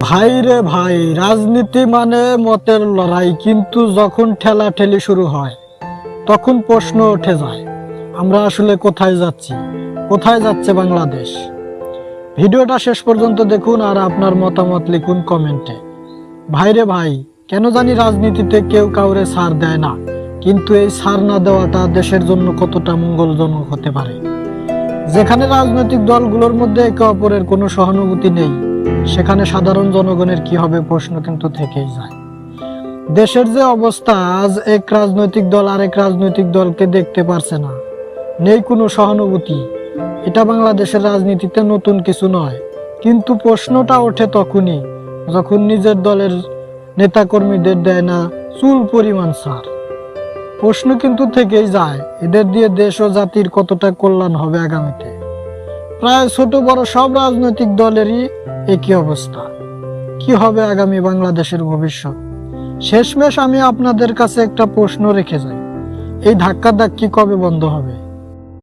ভাই রে ভাই, রাজনীতি মানে মতের লড়াই, কিন্তু যখন ঠেলাঠেলি শুরু হয় তখন প্রশ্ন উঠে যায়, আমরা আসলে কোথায় যাচ্ছি? কোথায় যাচ্ছে বাংলাদেশ? ভিডিওটা শেষ পর্যন্ত দেখুন আর আপনার মতামত লিখুন কমেন্টে। ভাই রে ভাই, কেন জানি রাজনীতিতে কেউ কাউরে ছাড় দেয় না, কিন্তু এই ছাড় না দেওয়াটা দেশের জন্য কতটা মঙ্গলজনক হতে পারে। যেখানে রাজনৈতিক দলগুলোর মধ্যে একে অপরের কোনো সহানুভূতি নেই, সেখানে সাধারণ জনগণের কি হবে প্রশ্ন কিন্তু থেকেই যায়। দেশের যে অবস্থা, আজ এক রাজনৈতিক দল আরেক রাজনৈতিক দলকে দেখতে পারছে না, নেই কোনো সহানুভূতি। এটা বাংলাদেশের রাজনীতিতে নতুন কিছু নয়, কিন্তু প্রশ্নটা ওঠে তখনই যখন নিজের দলের নেতাকর্মীদের দেয় না চুল পরিমাণ ছাড়। প্রশ্ন কিন্তু থেকেই যায়, এদের দিয়ে দেশ ও জাতির কতটা কল্যাণ হবে আগামীতে। প্রায় ছোট বড় সব রাজনৈতিক দলেরই একই অবস্থা। কি হবে আগামী বাংলাদেশের ভবিষ্যৎ? শেষমেশ আমি আপনাদের কাছে একটা প্রশ্ন রেখে যাই, এই ধাক্কাধাক্কি কবে বন্ধ হবে?